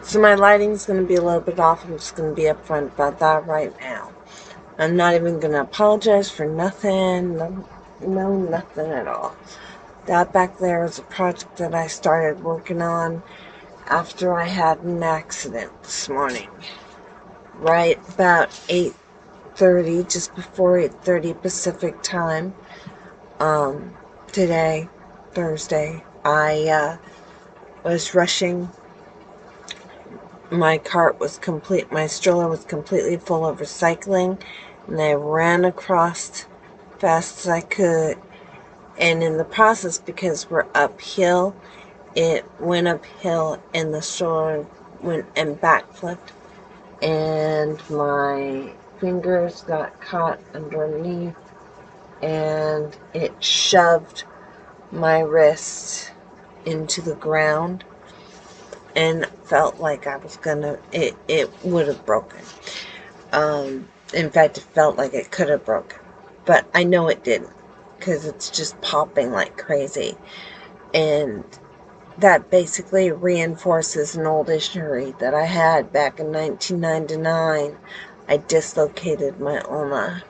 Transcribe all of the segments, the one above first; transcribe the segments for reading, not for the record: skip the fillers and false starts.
So my lighting's going to be a little bit off. I'm just going to be upfront about that right now. I'm not even going to apologize for nothing. No, nothing at all. That back there is a project that I started working on after I had an accident this morning. Right about 8:30, just before 8:30 Pacific time. Today, Thursday, I was rushing. My stroller was completely full of recycling, and I ran across fast as I could. And in the process, because we're uphill, it went uphill and the stroller went and backflipped, and my fingers got caught underneath, and it shoved my wrist into the ground, and felt like I was gonna, it would have broken. In fact, it felt like it could have broken, but I know it didn't, because it's just popping like crazy. And that basically reinforces an old injury that I had back in 1999. I dislocated my ulna,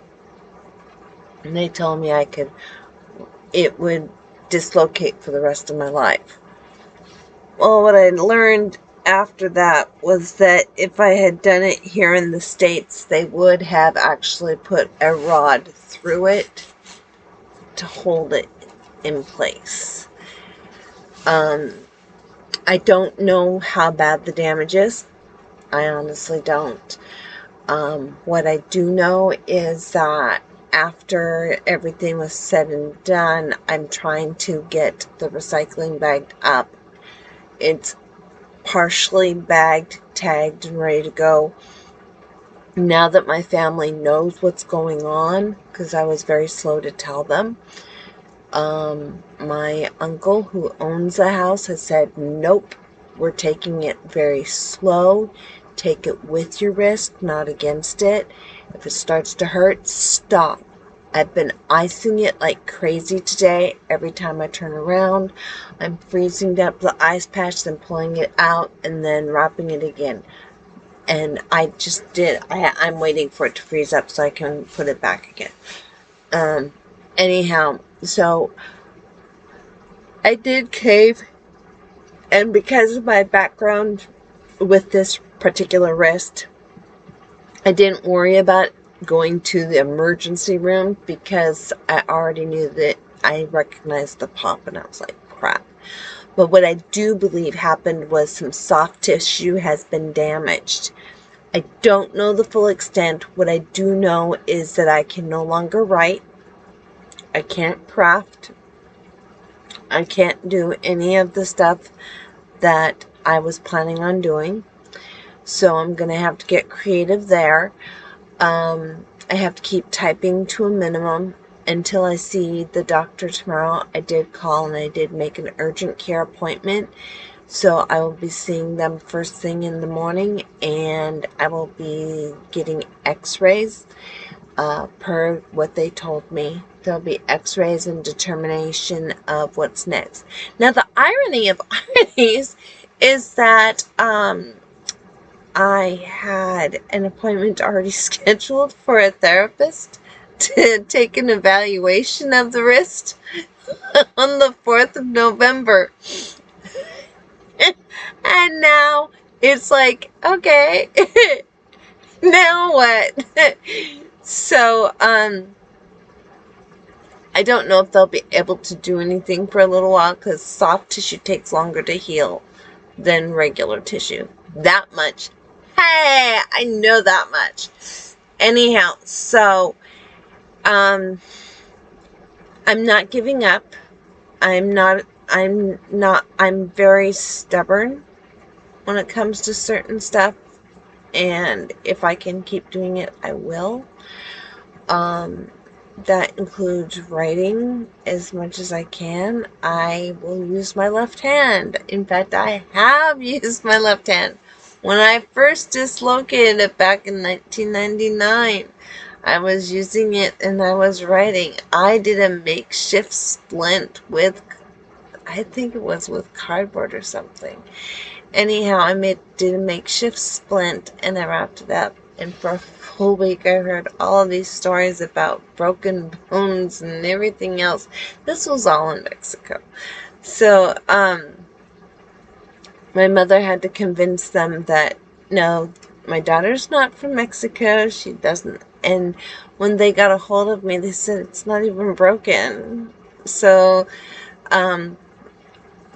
and they told me it would dislocate for the rest of my life. Well, what I learned after that was that if I had done it here in the States, they would have actually put a rod through it to hold it in place. I don't know how bad the damage is. I honestly don't. What I do know is that after everything was said and done, I'm trying to get the recycling bagged up. It's partially bagged, tagged, and ready to go. Now that my family knows what's going on, because I was very slow to tell them, my uncle who owns the house has said, nope, we're taking it very slow. Take it with your wrist, not against it. If it starts to hurt, stop. I've been icing it like crazy today. Every time I turn around, I'm freezing up the ice patch, then pulling it out, and then wrapping it again. And I just did. I'm waiting for it to freeze up so I can put it back again. Anyhow, so I did cave, and because of my background with this particular wrist, I didn't worry about going to the emergency room because I already knew that I recognized the pop, and I was like, crap. But what I do believe happened was some soft tissue has been damaged. I don't know the full extent. What I do know is that I can no longer write. I can't craft. I can't do any of the stuff that I was planning on doing. So I'm going to have to get creative there. I have to keep typing to a minimum until I see the doctor tomorrow. I did call and I did make an urgent care appointment. So I will be seeing them first thing in the morning, and I will be getting x-rays per what they told me. There'll be x-rays and determination of what's next. Now, the irony of ironies is that I had an appointment already scheduled for a therapist to take an evaluation of the wrist on the 4th of November. And now it's like, okay, now what? So, I don't know if they'll be able to do anything for a little while, because soft tissue takes longer to heal than regular tissue. That much. Hey, I know that much. Anyhow, so, I'm not giving up. I'm very stubborn when it comes to certain stuff. And if I can keep doing it, I will. That includes writing as much as I can. I will use my left hand. In fact, I have used my left hand. When I first dislocated it back in 1999, I was using it and I was writing. I did a makeshift splint with, I think it was with cardboard or something. Anyhow, did a makeshift splint, and I wrapped it up. And for a full week, I heard all of these stories about broken bones and everything else. This was all in Mexico. So, my mother had to convince them that, no, my daughter's not from Mexico. She doesn't. And when they got a hold of me, they said it's not even broken. So,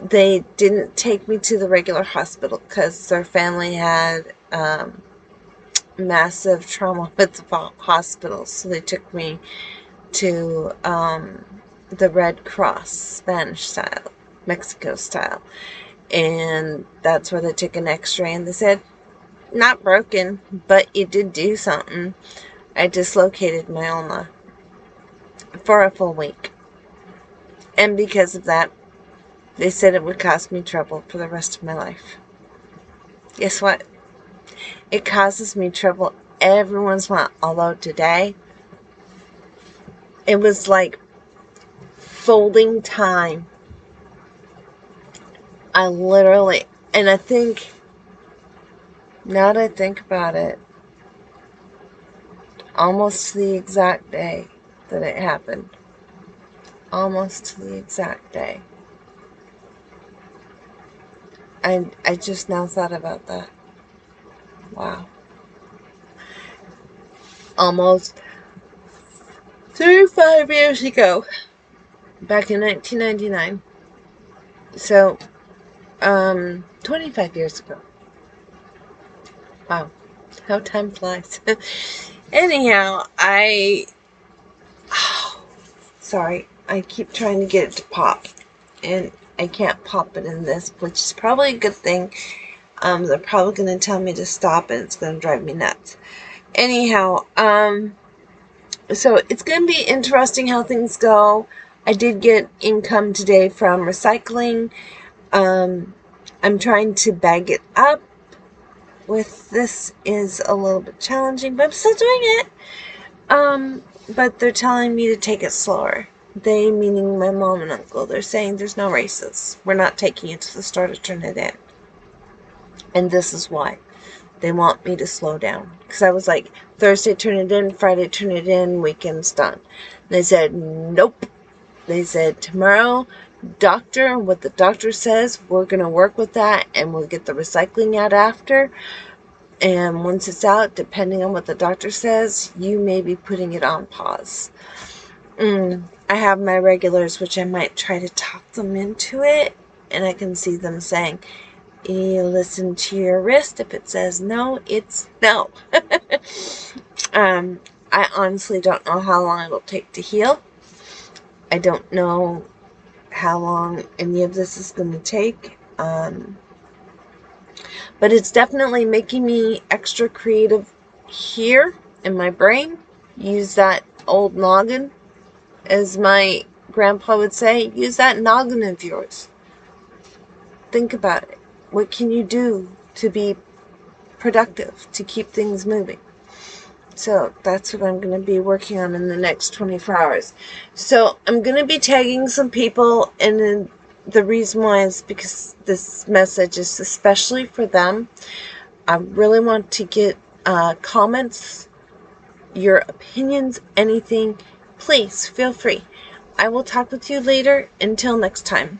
they didn't take me to the regular hospital because their family had massive trauma with the hospital. So they took me to the Red Cross, Spanish style, Mexico style. And that's where they took an x-ray, and they said, not broken, but you did do something. I dislocated my ulna for a full week. And because of that, they said it would cost me trouble for the rest of my life. Guess what? It causes me trouble every once in a while. Although today, it was like folding time. I literally, and I think, now that I think about it, almost to the exact day that it happened. Almost to the exact day. I just now thought about that. Wow. Almost 35 years ago. Back in 1999. So, 25 years ago. Wow. How time flies. Anyhow, sorry, I keep trying to get it to pop, and I can't pop it in this, which is probably a good thing. They're probably going to tell me to stop, and it's going to drive me nuts. Anyhow, so it's going to be interesting how things go. I did get income today from recycling. I'm trying to bag it up. With this is a little bit challenging, but I'm still doing it. But they're telling me to take it slower. They, meaning my mom and uncle, they're saying there's no races. We're not taking it to the store to turn it in. And this is why. They want me to slow down. Because I was like, Thursday turn it in, Friday turn it in, weekend's done. They said, nope. They said, tomorrow, doctor, what the doctor says, we're going to work with that, and we'll get the recycling out after. And once it's out, depending on what the doctor says, you may be putting it on pause. I have my regulars, which I might try to talk them into it, and I can see them saying, you listen to your wrist. If it says no, it's no. I honestly don't know how long it'll take to heal. I don't know how long any of this is going to take. But it's definitely making me extra creative here in my brain. Use that old noggin. As my grandpa would say, use that noggin of yours. Think about it. What can you do to be productive, to keep things moving? So that's what I'm going to be working on in the next 24 hours. So I'm going to be tagging some people, and the reason why is because this message is especially for them. I really want to get comments, your opinions, anything. Please feel free. I will talk with you later. Until next time.